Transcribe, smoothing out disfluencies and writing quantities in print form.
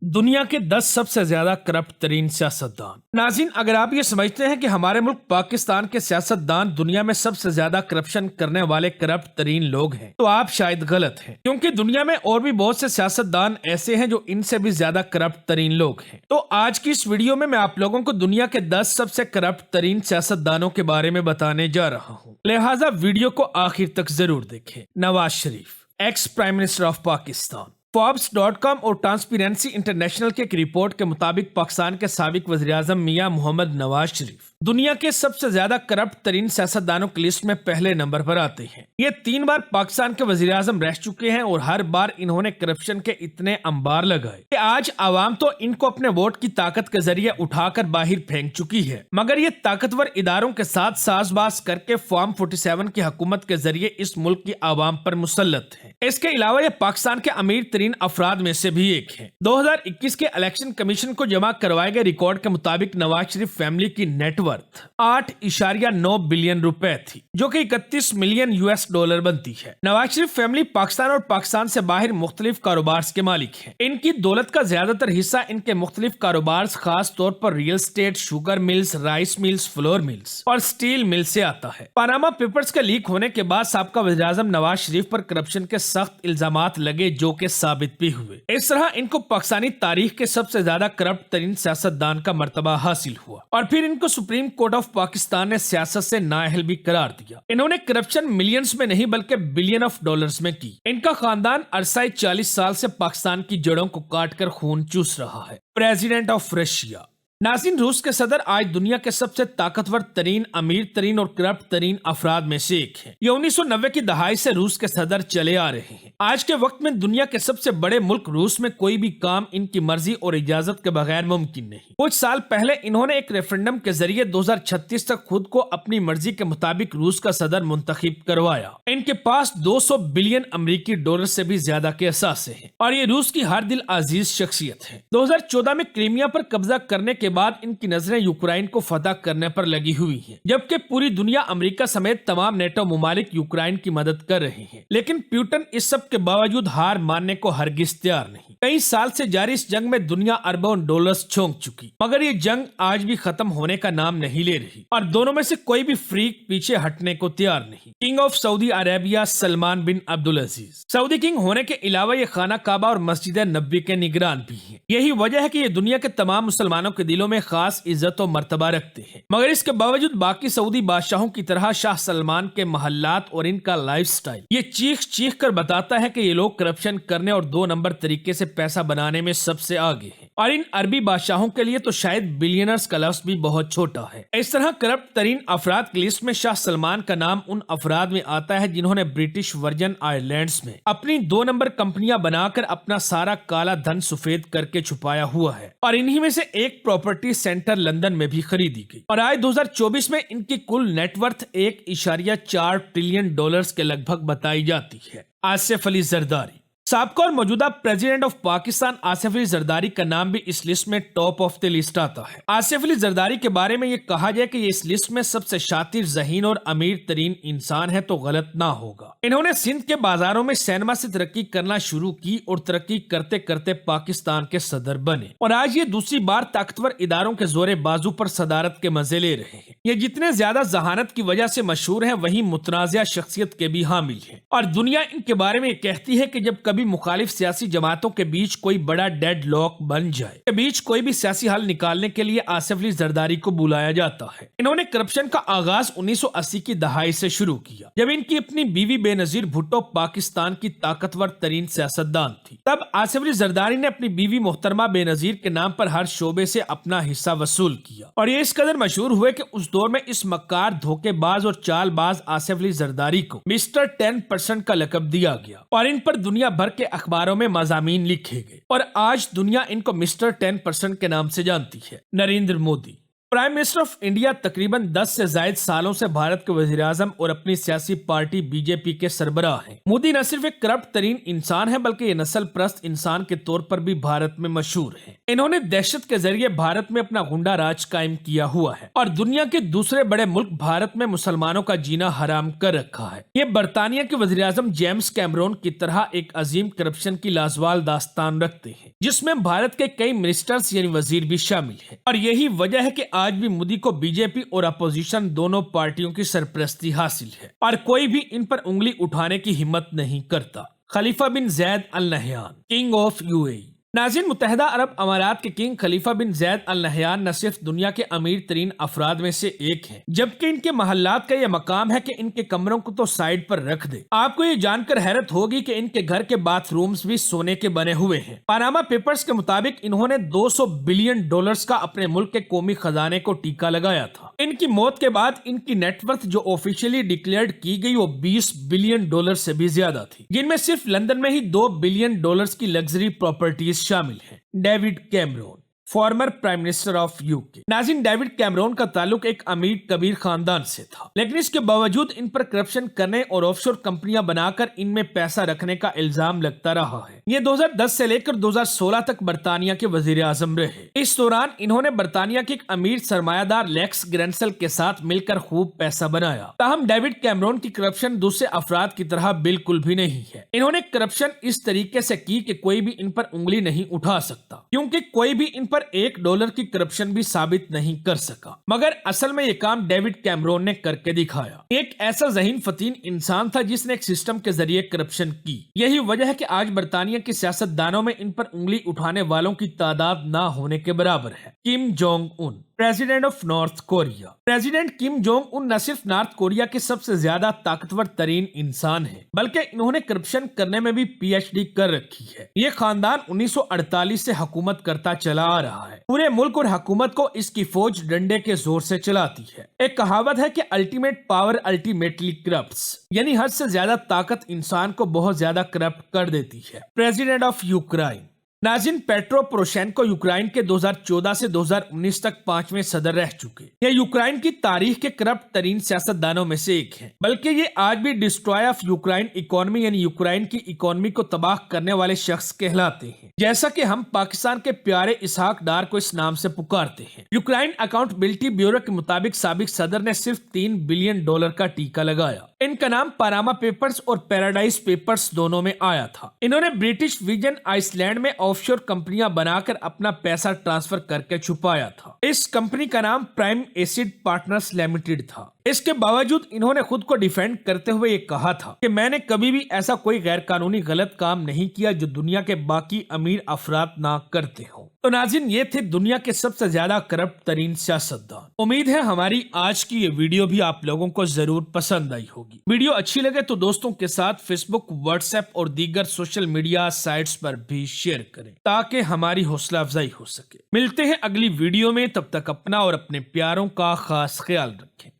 دنیا کے 10 سب سے زیادہ کرپٹ ترین سیاستدان۔ ناظرین، اگر آپ یہ سمجھتے ہیں کہ ہمارے ملک پاکستان کے سیاستدان دنیا میں سب سے زیادہ کرپشن کرنے والے کرپٹ ترین لوگ ہیں تو آپ شاید غلط ہیں، کیونکہ دنیا میں اور بھی بہت سے سیاستدان ایسے ہیں جو ان سے بھی زیادہ کرپٹ ترین لوگ ہیں۔ تو آج کی اس ویڈیو میں آپ لوگوں کو دنیا کے 10 سب سے کرپٹ ترین سیاستدانوں کے بارے میں بتانے جا رہا ہوں، لہٰذا ویڈیو کو آخر تک ضرور دیکھیں۔ Nawaz Sharif, ex prime minister of Pakistan. Forbes.com اور ٹرانسپیرنسی انٹرنیشنل کے ایک رپورٹ کے مطابق پاکستان کے سابق وزیراعظم میاں محمد نواز شریف دنیا کے سب سے زیادہ کرپٹ ترین سیاستدانوں کی لسٹ میں پہلے نمبر پر آتے ہیں۔ یہ 3 بار پاکستان کے وزیراعظم رہ چکے ہیں اور ہر بار انہوں نے کرپشن کے اتنے انبار لگائے کہ آج عوام تو ان کو اپنے ووٹ کی طاقت کے ذریعے اٹھا کر باہر پھینک چکی ہے، مگر یہ طاقتور اداروں کے ساتھ ساز باز کر کے فارم 47 کی حکومت کے ذریعے اس ملک کی عوام پر مسلط ہیں۔ اس کے علاوہ یہ پاکستان کے امیر ترین افراد میں سے بھی ایک ہیں۔ 2021 کے الیکشن کمیشن کو جمع کروائے گئے ریکارڈ کے مطابق نواز شریف فیملی کی نیٹ ورتھ 8.9 بلین روپے تھی، جو کہ 31 ملین $US بنتی ہے۔ نواز شریف فیملی پاکستان اور پاکستان سے باہر مختلف کاروبار کے مالک ہیں۔ ان کی دولت کا زیادہ تر حصہ ان کے مختلف کاروبار، خاص طور پر real estate, sugar mills, rice mills, flour mills اور سٹیل ملز سے آتا ہے۔ پاناما پیپرز کے لیک ہونے کے بعد سابقہ وزیراعظم نواز شریف پر کرپشن کے سخت الزامات لگے، جو کہ ثابت بھی ہوئے۔ اس طرح ان کو پاکستانی تاریخ کے سب سے زیادہ کرپٹ ترین سیاستدان کا مرتبہ حاصل ہوا، اور پھر ان کو سپریم کورٹ آف پاکستان نے سیاست سے نااہل بھی قرار دیا۔ انہوں نے کرپشن ملینز میں نہیں بلکہ بلین آف ڈالرز میں کی۔ ان کا خاندان عرصہ 40 سال سے پاکستان کی جڑوں کو کاٹ کر خون چوس رہا ہے۔ President of Russia. ناظرین، روس کے صدر آج دنیا کے سب سے طاقتور ترین، امیر ترین اور کرپٹ ترین افراد میں سے ایک ہیں۔ یہ 1990 کی دہائی سے روس کے صدر چلے آ رہے ہیں۔ آج کے وقت میں دنیا کے سب سے بڑے ملک روس میں کوئی بھی کام ان کی مرضی اور اجازت کے بغیر ممکن نہیں۔ کچھ سال پہلے انہوں نے ایک ریفرنڈم کے ذریعے 2036 تک خود کو اپنی مرضی کے مطابق روس کا صدر منتخب کروایا۔ ان کے پاس 200 بلین امریکی ڈالر سے بھی زیادہ کے اثاثے ہیں، اور یہ روس کی ہر دل عزیز شخصیت ہے۔ 2014 میں کرائمیا پر قبضہ کرنے کے بعد ان کی نظریں یوکرائن کو فتح کرنے پر لگی ہوئی ہیں، جبکہ پوری دنیا امریکہ سمیت تمام نیٹو ممالک یوکرائن کی مدد کر رہے ہیں۔ لیکن پیوٹن اس سب کے باوجود ہار ماننے کو ہرگز تیار نہیں۔ کئی سال سے جاری اس جنگ میں دنیا اربوں ڈالرز چھونک چکی، مگر یہ جنگ آج بھی ختم ہونے کا نام نہیں لے رہی، اور دونوں میں سے کوئی بھی فریق پیچھے ہٹنے کو تیار نہیں۔ King of Saudi Arabia Salman bin Abdulaziz. Saudi king ہونے کے علاوہ یہ خانہ کعبہ اور مسجد نبوی کے نگران بھی ہیں۔ یہی وجہ ہے کہ یہ دنیا کے تمام مسلمانوں کے دلوں میں خاص عزت و مرتبہ رکھتے ہیں، مگر اس کے باوجود باقی سعودی بادشاہوں کی طرح شاہ سلمان کے محلات اور ان کا لائف سٹائل یہ چیخ چیخ کر بتاتا ہے کہ یہ لوگ کرپشن کرنے اور 2 نمبر طریقے سے پیسہ بنانے میں سب سے آگے ہیں، اور ان عربی بادشاہوں کے لیے تو شاید بلینرز کا لفظ بھی بہت چھوٹا ہے۔ اس طرح کرپٹ ترین افراد کی لسٹ میں شاہ سلمان کا نام ان افراد میں آتا ہے جنہوں نے برٹش ورجن آئر لینڈز میں اپنی 2 نمبر کمپنیاں بنا کر اپنا سارا کالا دھن سفید کر کے چھپایا ہوا ہے، اور انہی میں سے ایک پراپرٹی سینٹر لندن میں بھی خریدی گئی، اور آج 2024 میں ان کی کل نیٹ ورتھ 1.4 ٹریلین ڈالرز کے لگ بھگ بتائی جاتی ہے۔ آصف علی زرداری۔ سابقہ اور موجودہ پریزیڈنٹ آف پاکستان آصف علی زرداری کا نام بھی اس لسٹ میں ٹاپ آف دی لسٹ آتا ہے۔ آصف علی زرداری کے بارے میں یہ کہا جائے کہ یہ اس لسٹ میں سب سے شاطر، ذہین اور امیر ترین انسان ہے تو غلط نہ ہوگا۔ انہوں نے سندھ کے بازاروں میں سینما سے ترقی کرنا شروع کی اور ترقی کرتے کرتے پاکستان کے صدر بنے، اور آج یہ دوسری بار طاقتور اداروں کے زور بازو پر صدارت کے مزے لے رہے ہیں۔ یہ جتنے زیادہ ذہانت کی وجہ سے مشہور ہیں، وہی متنازع شخصیت کے بھی حامل ہیں، اور دنیا ان کے بارے میں یہ کہتی ہے کہ جب کبھی مخالف سیاسی جماعتوں کے بیچ کوئی بڑا ڈیڈ لاک بن جائے، کے بیچ کوئی بھی سیاسی حل نکالنے کے لیے آصف علی زرداری کو بلایا جاتا ہے۔ انہوں نے کرپشن کا آغاز 1980 کی دہائی سے شروع کیا، جب ان کی اپنی بیوی بے نظیر بھٹو پاکستان کی طاقتور ترین سیاستدان تھی۔ تب آصف علی زرداری نے اپنی بیوی محترمہ بے نظیر کے نام پر ہر شعبے سے اپنا حصہ وصول کیا، اور یہ اس قدر مشہور ہوئے کہ اس دور میں اس مکار، دھوکے باز اور چال باز آصف علی زرداری کو مسٹر 10% کا لقب دیا گیا، اور ان پر دنیا بھر کے اخباروں میں مضامین لکھے گئے، اور آج دنیا ان کو مسٹر 10% کے نام سے جانتی ہے۔ Narendra Modi. Prime minister of India تقریباً 10 سے زائد سالوں سے بھارت کے وزیر اعظم اور اپنی سیاسی پارٹی بی جے پی کے سربراہ ہیں۔ مودی نہ صرف ایک کرپٹ ترین انسان ہے بلکہ یہ نسل پرست انسان کے طور پر بھی بھارت میں مشہور ہے۔ انہوں نے دہشت کے ذریعے بھارت میں اپنا غنڈہ راج قائم کیا ہوا ہے اور دنیا کے دوسرے بڑے ملک بھارت میں مسلمانوں کا جینا حرام کر رکھا ہے۔ یہ برطانیہ کے وزیر اعظم جیمز کیمرون کی طرح ایک عظیم کرپشن کی لازوال داستان رکھتے ہیں جس میں بھارت کے کئی منسٹرز یعنی وزیر بھی شامل ہیں، اور یہی وجہ ہے کہ آج بھی مودی کو بی جے پی اور اپوزیشن دونوں پارٹیوں کی سرپرستی حاصل ہے اور کوئی بھی ان پر انگلی اٹھانے کی ہمت نہیں کرتا۔ خلیفہ بن زید ال نہیان، کنگ آف یو اے ای۔ ناظرین، متحدہ عرب امارات کے کنگ خلیفہ بن زید ال نہیان نہ صرف دنیا کے امیر ترین افراد میں سے ایک ہیں جبکہ ان کے محلات کا یہ مقام ہے کہ ان کے کمروں کو تو سائیڈ پر رکھ دے۔ آپ کو یہ جان کر حیرت ہوگی کہ ان کے گھر کے باتھ رومز بھی سونے کے بنے ہوئے ہیں۔ پاناما پیپرز کے مطابق انہوں نے $200 بلین کا اپنے ملک کے قومی خزانے کو ٹیکا لگایا تھا۔ ان کی موت کے بعد ان کی نیٹ ورتھ جو آفیشلی ڈکلیئرڈ کی گئی وہ $20 بلین سے بھی زیادہ تھی، جن میں صرف لندن میں ہی $2 بلین کی لگژری پراپرٹیز شامل ہیں۔ David Cameroon, former prime minister of you کے۔ ناظرین، ڈیوڈ کیمرون کا تعلق ایک امیر کبیر خاندان سے تھا، لیکن اس کے باوجود ان پر کرپشن کرنے اور آف شور کمپنیاں بنا کر ان میں پیسہ رکھنے کا الزام لگتا رہا ہے۔ یہ 2010 سے لے کر 2016 تک برطانیہ کے وزیر اعظم رہے۔ اس دوران انہوں نے برطانیہ کے ایک امیر سرمایہ دار لیکس گرینسل کے ساتھ مل کر خوب پیسہ بنایا۔ تاہم ڈیوڈ کیمرون کی کرپشن دوسرے افراد کی طرح بالکل بھی نہیں ہے۔ انہوں نے کرپشن اس طریقے سے کی کہ کوئی بھی ان پر انگلی نہیں اٹھا سکتا، کیونکہ کوئی بھی ان پر $1 کی کرپشن بھی ثابت نہیں کر سکا، مگر اصل میں یہ کام ڈیوڈ کیمرون نے کر کے دکھایا۔ ایک ایسا ذہین فتین انسان تھا جس نے ایک سسٹم کے ذریعے کرپشن کی۔ یہی وجہ ہے کہ آج برطانیہ کے سیاست دانوں میں ان پر انگلی اٹھانے والوں کی تعداد نہ ہونے کے برابر ہے۔ Kim Jong Un, president of north Korea. President Kim Jong Un نہ صرف نارتھ کوریا کے سب سے زیادہ طاقتور ترین انسان ہیں بلکہ انہوں نے کرپشن کرنے میں بھی PhD کر رکھی ہے۔ یہ خاندان 1948 سے حکومت کرتا چلا آ رہا ہے۔ پورے ملک اور حکومت کو اس کی فوج ڈنڈے کے زور سے چلاتی ہے۔ ایک کہاوت ہے کہ الٹیمیٹ پاور الٹیمیٹلی کرپٹس، یعنی حد سے زیادہ طاقت انسان کو بہت زیادہ کرپٹ کر دیتی ہے۔ President of Ukraine. ناظرین، پیٹرو پوروشینکو یوکرائن کے 2014 سے 2019 تک 5ویں صدر رہ چکے۔ یہ یوکرائن کی تاریخ کے کرپٹ ترین سیاست دانوں میں سے ایک ہیں، بلکہ یہ آج بھی ڈسٹرائر آف یوکرائن اکانومی یعنی یوکرائن کی اکانومی کو تباہ کرنے والے شخص کہلاتے ہیں، جیسا کہ ہم پاکستان کے پیارے اسحاق ڈار کو اس نام سے پکارتے ہیں۔ یوکرائن اکاؤنٹبلٹی بیورو کے مطابق سابق صدر نے صرف $3 بلین کا ٹیکا لگایا۔ ان کا نام پاناما پیپرز اور پیراڈائز پیپرز دونوں میں آیا تھا۔ انہوں نے برٹش ویژن آئس لینڈ میں آف شور کمپنیاں بنا کر اپنا پیسہ ٹرانسفر کر کے چھپایا تھا۔ اس کمپنی کا نام پرائم ایسڈ پارٹنرز لمیٹڈ تھا۔ اس کے باوجود انہوں نے خود کو ڈیفینڈ کرتے ہوئے یہ کہا تھا کہ میں نے کبھی بھی ایسا کوئی غیر قانونی غلط کام نہیں کیا جو دنیا کے باقی امیر افراد نہ کرتے ہوں۔ تو ناظرین، یہ تھے دنیا کے سب سے زیادہ کرپٹ ترین سیاستدان۔ امید ہے ہماری آج کی یہ ویڈیو بھی آپ لوگوں کو ضرور پسند آئی ہوگی۔ ویڈیو اچھی لگے تو دوستوں کے ساتھ فیس بک، واٹس ایپ اور دیگر سوشل میڈیا سائٹس پر بھی شیئر کریں تاکہ ہماری حوصلہ افزائی ہو سکے۔ ملتے ہیں اگلی ویڈیو میں، تب تک اپنا اور اپنے پیاروں کا خاص خیال رکھیں۔